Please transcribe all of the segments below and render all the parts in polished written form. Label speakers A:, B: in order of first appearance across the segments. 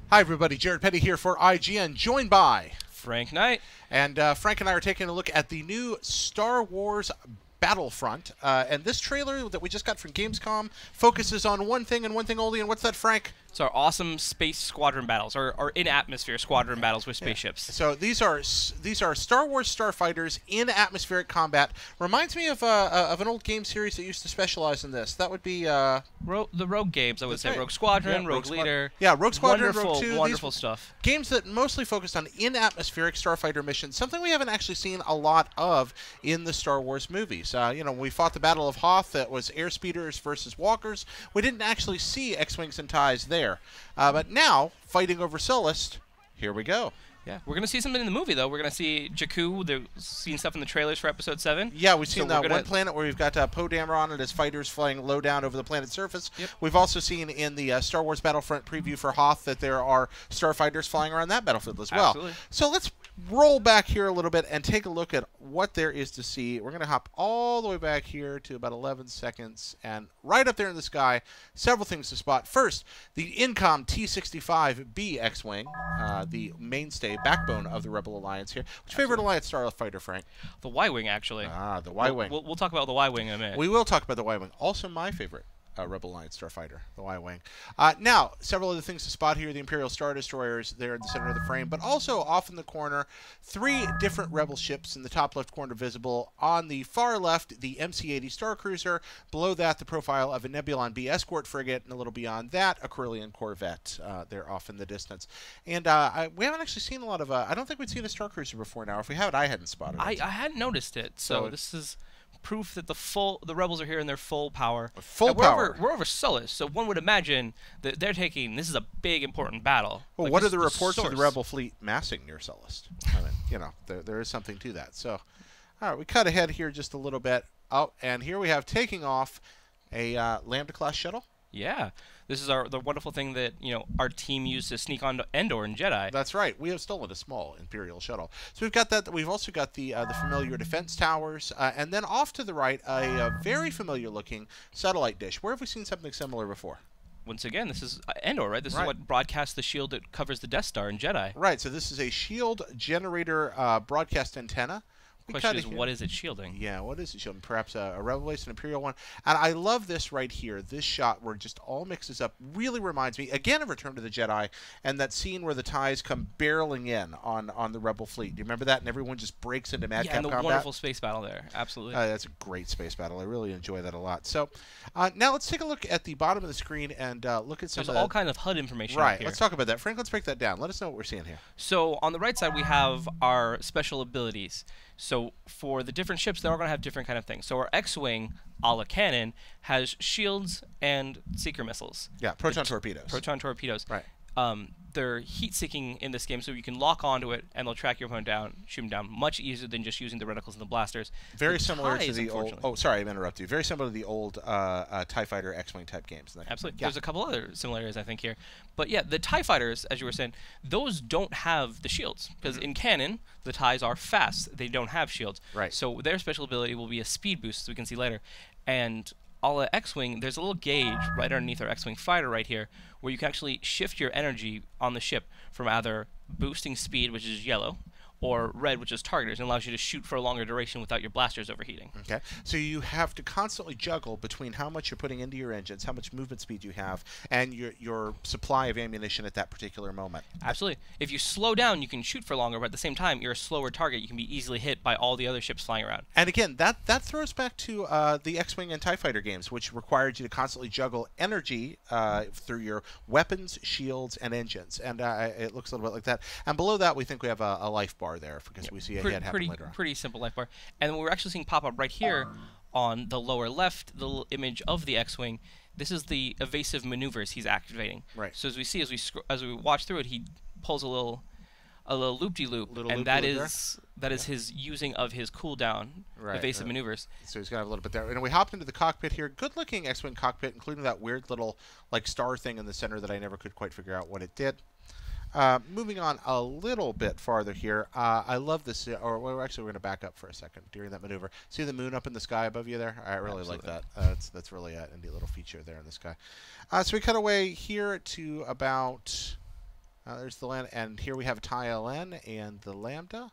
A: Hi, everybody. Jared Petty here for IGN, joined by
B: Frank Knight.
A: And Frank and I are taking a look at the new Star Wars Battlefront. And this trailer that we just got from Gamescom focuses on one thing and one thing only. And what's that, Frank?
B: It's our awesome space squadron battles, or in-atmosphere squadron battles with spaceships.
A: So these are Star Wars starfighters in atmospheric combat. Reminds me of an old game series that used to specialize in this. That would be
B: the Rogue games, I would say. Right. Rogue Squadron,
A: yeah,
B: Rogue Leader.
A: Yeah, Rogue Squadron,
B: wonderful,
A: Rogue 2.
B: Wonderful stuff.
A: Games that mostly focused on in-atmospheric starfighter missions, something we haven't actually seen a lot of in the Star Wars movies. When we fought the Battle of Hoth, that was airspeeders versus walkers. We didn't actually see X-Wings and TIEs there. But now, fighting over Sullust, here we go.
B: Yeah, we're going to see something in the movie, though. We're going to see Jakku. They've seen stuff in the trailers for Episode 7.
A: Yeah, we've seen that one planet where we've got Poe Dameron and his fighters flying low down over the planet's surface.
B: Yep.
A: We've also seen in the Star Wars Battlefront preview for Hoth that there are starfighters flying around that battlefield as well.
B: Absolutely.
A: So let's roll back here a little bit and take a look at what there is to see. We're going to hop all the way back here to about 11 seconds, and right up there in the sky, several things to spot. First, the Incom T-65B X-Wing, the mainstay, backbone of the Rebel Alliance here. Which favorite Alliance starfighter, Frank?
B: The Y-Wing, actually.
A: Ah, the Y-Wing.
B: We'll talk about the Y-Wing in a minute.
A: We will talk about the Y-Wing. Also my favorite Rebel Alliance starfighter, the Y-Wing. Now, several other things to spot here. The Imperial Star Destroyers there in the center of the frame, but also off in the corner, 3 different Rebel ships in the top left corner visible. On the far left, the MC-80 Star Cruiser. Below that, the profile of a Nebulon B escort frigate, and a little beyond that, a Corellian Corvette there off in the distance. And we haven't actually seen a lot of... I don't think we'd seen a Star Cruiser before now. If we haven't, I hadn't spotted it.
B: I hadn't noticed it, so this is proof that the rebels are here in their full power.
A: Full power.
B: We're over Sullust, so one would imagine that they're taking. This is a big, important battle.
A: Well, what are the reports of the rebel fleet massing near Sullust? I mean, there is something to that. So, all right, we cut ahead here just a little bit. Oh, and here we have taking off a Lambda class shuttle.
B: Yeah, this is the wonderful thing that our team used to sneak onto Endor and Jedi.
A: That's right. We have stolen a small Imperial shuttle. So we've got that. We've also got the familiar defense towers, and then off to the right, a very familiar-looking satellite dish. Where have we seen something similar before?
B: Once again, this is Endor, right? This is what broadcasts the shield that covers the Death Star in Jedi.
A: Right. So this is a shield generator broadcast antenna.
B: Question is, what is it shielding?
A: Yeah, what is it shielding? Perhaps a Rebel base, an Imperial one. And I love this right here. This shot where it just all mixes up really reminds me, again, of Return to the Jedi, and that scene where the TIEs come barreling in on the Rebel fleet. Do you remember that? And everyone just breaks into madcap combat.
B: Yeah, and the wonderful space battle there. Absolutely.
A: That's a great space battle. I really enjoy that a lot. So now let's take a look at the bottom of the screen and look at some
B: There's all kind of HUD information
A: right,
B: here.
A: Let's talk about that. Frank, let's break that down. Let us know what we're seeing here.
B: So on the right side, we have our special abilities. So for the different ships, they're all going to have different kind of things. So our X-Wing, a la cannon, has shields and seeker missiles.
A: Yeah, proton torpedoes.
B: Proton torpedoes.
A: Right.
B: They're heat-seeking in this game, so you can lock onto it, and they'll track your opponent down, shoot them down, much easier than just using the reticles and the blasters.
A: Very similar to the old... Oh, sorry, I interrupted you. Very similar to the old TIE Fighter X-Wing type games.
B: Absolutely. Yeah. There's a couple other similarities, I think, here. But yeah, the TIE Fighters, as you were saying, those don't have the shields. Because in canon, the TIEs are fast. They don't have shields.
A: Right.
B: So their special ability will be a speed boost, as we can see later. And a la X-Wing, there's a little gauge right underneath our X-Wing fighter right here where you can actually shift your energy on the ship from either boosting speed, which is yellow, or red, which is targeters, and allows you to shoot for a longer duration without your blasters overheating.
A: Okay. So you have to constantly juggle between how much you're putting into your engines, how much movement speed you have, and your supply of ammunition at that particular moment.
B: Absolutely. If you slow down, you can shoot for longer, but at the same time, you're a slower target. You can be easily hit by all the other ships flying around.
A: And again, that throws back to the X-Wing and TIE Fighter games, which required you to constantly juggle energy through your weapons, shields, and engines. And it looks a little bit like that. And below that, we think we have a life bar there because we see a hit happen later on.
B: Pretty simple life bar. And we're actually seeing pop up right here on the lower left, the little image of the X-Wing. This is the evasive maneuvers he's activating.
A: Right.
B: So as we see, as we watch through it, he pulls a little loop-de-loop, and that is his using of his cooldown evasive maneuvers.
A: So he's got a little bit there. And we hopped into the cockpit here. Good-looking X-Wing cockpit, including that weird little star thing in the center that I never could quite figure out what it did. Moving on a little bit farther here, I love this, or well, actually we're going to back up for a second during that maneuver. See the moon up in the sky above you there? I really like that. That's really a neat little feature there in the sky. So we cut away here to about There's the land, and here we have a TIE LN and the Lambda,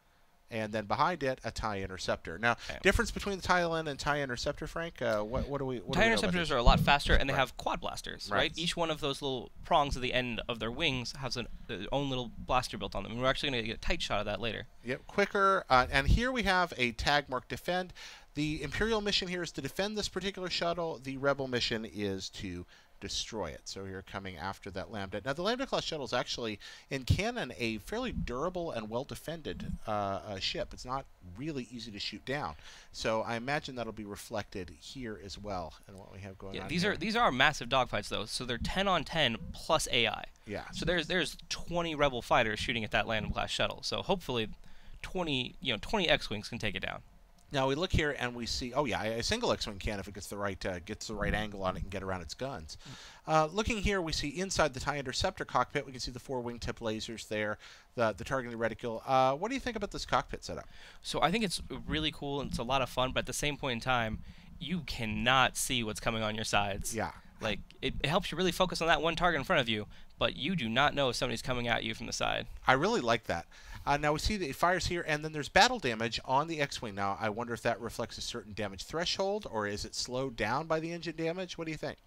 A: and then behind it a TIE Interceptor. Now, difference between the TIE LN and TIE Interceptor, Frank? What do we?
B: TIE Interceptors are a lot faster, and they have quad blasters,
A: Right.
B: right? Each one of those little prongs at the end of their wings has their own little blaster built on them. And we're actually going to get a tight shot of that later.
A: Yep, quicker. And here we have a tag marked Defend. The Imperial mission here is to defend this particular shuttle. The Rebel mission is to destroy it. So you're coming after that Lambda. Now, the Lambda class shuttle is actually, in canon, a fairly durable and well-defended ship. It's not really easy to shoot down. So I imagine that'll be reflected here as well in what we have going on.
B: These are massive dogfights, though. So they're 10 on 10 plus AI.
A: Yeah.
B: So there's 20 Rebel fighters shooting at that Lambda class shuttle. So hopefully 20 X-wings can take it down.
A: Now we look here and we see, oh yeah, a single X-wing can if it gets the right angle on it and get around its guns. Looking here, we see inside the TIE Interceptor cockpit, we can see the 4 wingtip lasers there, the targeting reticule. What do you think about this cockpit setup?
B: So I think it's really cool and it's a lot of fun, but at the same point in time, you cannot see what's coming on your sides.
A: Yeah.
B: Like it helps you really focus on that one target in front of you, but you do not know if somebody's coming at you from the side.
A: I really like that. Now we see that it fires here, and then there's battle damage on the X-wing. Now I wonder if that reflects a certain damage threshold, or is it slowed down by the engine damage? What do you think?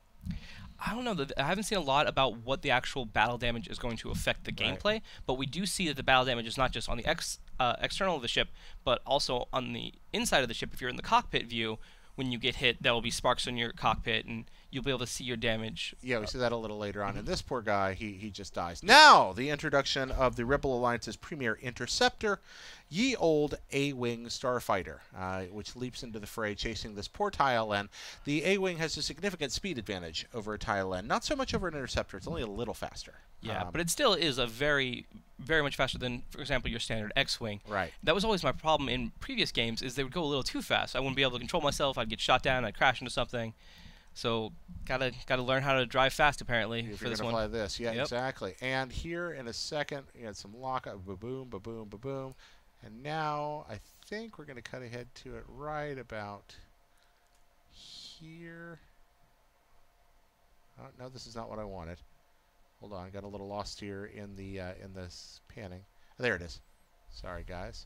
B: I don't know. I haven't seen a lot about what the actual battle damage is going to affect the gameplay, but we do see that the battle damage is not just on the external of the ship, but also on the inside of the ship. If you're in the cockpit view, when you get hit, there will be sparks on your cockpit, and you'll be able to see your damage.
A: Yeah, we see that a little later on. And this poor guy, he just dies. Now, the introduction of the Rebel Alliance's premier interceptor, ye old A-Wing starfighter, which leaps into the fray, chasing this poor TIE LN. The A-Wing has a significant speed advantage over a TIE LN. Not so much over an interceptor. It's only a little faster.
B: Yeah, but it still is a very much faster than, for example, your standard X-Wing.
A: Right.
B: That was always my problem in previous games, is they would go a little too fast. I wouldn't be able to control myself. I'd get shot down. I'd crash into something. So gotta learn how to drive fast, apparently,
A: if
B: for
A: you're
B: this
A: gonna
B: one.
A: Fly this, yeah,
B: Yep.
A: exactly. And here in a second, you had some lockup, ba-boom, ba-boom, ba-boom. And now I think we're gonna cut ahead to it right about here. Oh, no, this is not what I wanted. Hold on, I got a little lost here in this panning. Oh, there it is. Sorry, guys.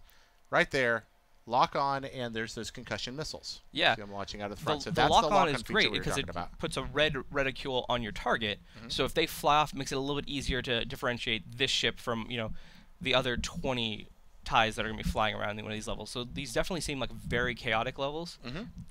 A: Right there. Lock on, and there's those concussion missiles.
B: Yeah.
A: See, I'm launching out of the front. So
B: the
A: that's
B: lock
A: the
B: on
A: lock-on
B: is
A: feature
B: great
A: we were
B: because
A: talking
B: it
A: about.
B: puts a red reticule on your target. So if they fly off, it makes it a little bit easier to differentiate this ship from the other 20 TIEs that are going to be flying around in one of these levels. So these definitely seem like very chaotic levels.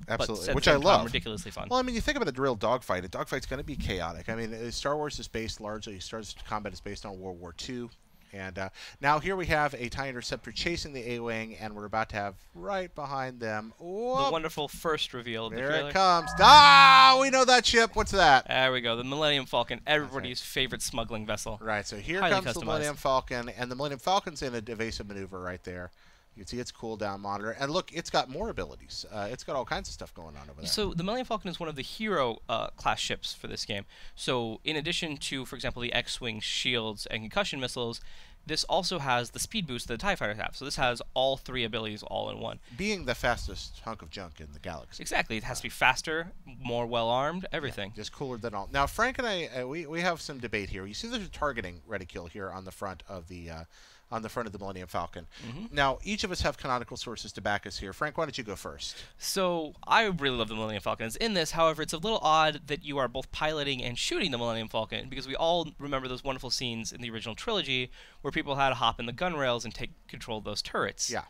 A: Absolutely,
B: but
A: which I love.
B: Ridiculously fun.
A: Well, I mean, you think about a real dogfight. A dogfight's going to be chaotic. I mean, Star Wars is based largely, Star Wars combat is based on World War II. And now here we have a TIE Interceptor chasing the A-Wing, and we're about to have right behind them. Whoop,
B: the wonderful first reveal of the
A: there
B: trailer.
A: it comes. Ah, we know that ship. What's that?
B: There we go. The Millennium Falcon, everybody's favorite smuggling vessel.
A: Right, so here
B: Highly
A: comes the
B: customized.
A: Millennium Falcon, and the Millennium Falcon's in a evasive maneuver right there. You can see its cooldown monitor. And look, it's got more abilities. It's got all kinds of stuff going on over there.
B: So the Millennium Falcon is one of the hero class ships for this game. So in addition to, for example, the X-Wing shields and concussion missiles, this also has the speed boost that the TIE fighters have. So this has all 3 abilities all in one.
A: Being the fastest hunk of junk in the galaxy.
B: Exactly. It has to be faster, more well-armed, everything.
A: Yeah, just cooler than all. Now, Frank and I, we have some debate here. You see there's a targeting reticule here on the front of the Millennium Falcon. Now, each of us have canonical sources to back us here. Frank, why don't you go first?
B: So I really love the Millennium Falcon. It's in this, however, it's a little odd that you are both piloting and shooting the Millennium Falcon, because we all remember those wonderful scenes in the original trilogy where people had to hop in the gun rails and take control of those turrets.
A: Yeah.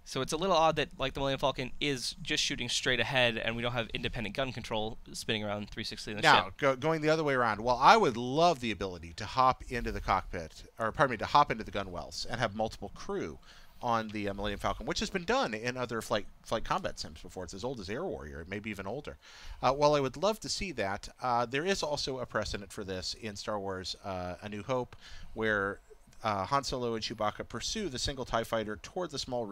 B: So it's a little odd that, like, the Millennium Falcon is just shooting straight ahead, and we don't have independent gun control spinning around 360 in the ship.
A: Now, going the other way around. Well, I would love the ability to hop into the cockpit, or pardon me, to hop into the gun wells and have multiple crew on the Millennium Falcon, which has been done in other flight combat sims before. It's as old as Air Warrior, maybe even older. Well, I would love to see that. There is also a precedent for this in Star Wars A New Hope, where Han Solo and Chewbacca pursue the single TIE fighter toward the small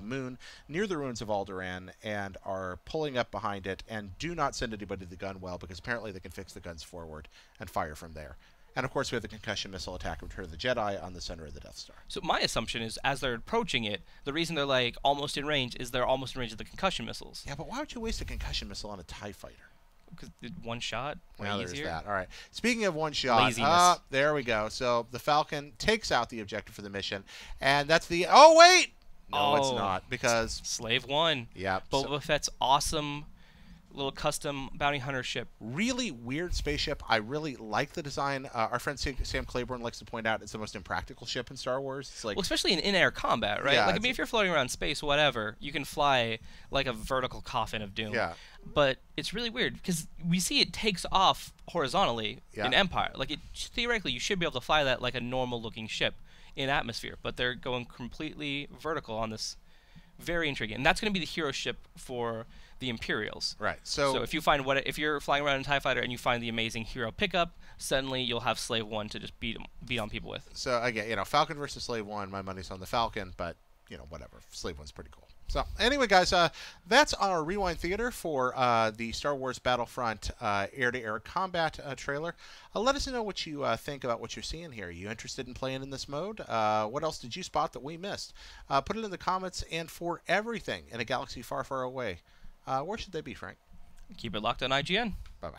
A: moon near the ruins of Alderaan and are pulling up behind it, and do not send anybody to the gun well because apparently they can fix the guns forward and fire from there. And of course we have the concussion missile attack of Return of the Jedi on the center of the Death Star.
B: So my assumption is, as they're approaching it, the reason they're almost in range is they're almost in range of the concussion missiles.
A: Yeah, but why would you waste a concussion missile on a TIE fighter?
B: because one shot, way
A: Now there's
B: easier.
A: that. All right. Speaking of one shot,
B: Laziness.
A: there we go. So the Falcon takes out the objective for the mission, and that's the. Oh wait, no, it's
B: Oh,
A: not because.
B: Slave One.
A: Yeah.
B: Boba Fett's awesome little custom bounty hunter ship.
A: Really weird spaceship. I really like the design. Our friend Sam Claiborne likes to point out it's the most impractical ship in Star Wars. It's like,
B: Well, especially in in-air combat, right?
A: Yeah,
B: Like, I mean, if you're floating around space, whatever, you can fly like a vertical coffin of doom.
A: Yeah.
B: But it's really weird because we see it takes off horizontally
A: Yeah.
B: in Empire. Like, theoretically, you should be able to fly that like a normal-looking ship in atmosphere, but they're going completely vertical on this. Very intriguing, and that's going to be the hero ship for the Imperials.
A: right.
B: So if you find if you're flying around in a TIE fighter and you find the amazing hero pickup, suddenly you'll have Slave One to just beat on people with.
A: So again, Falcon versus Slave One. My money's on the Falcon, but whatever. Slave One's pretty cool. So anyway, guys, that's our Rewind Theater for the Star Wars Battlefront air-to-air combat trailer. Let us know what you think about what you're seeing here. Are you interested in playing in this mode? What else did you spot that we missed? Put it in the comments. And for everything in a galaxy far, far away, where should they be, Frank?
B: Keep it locked on IGN.
A: Bye-bye.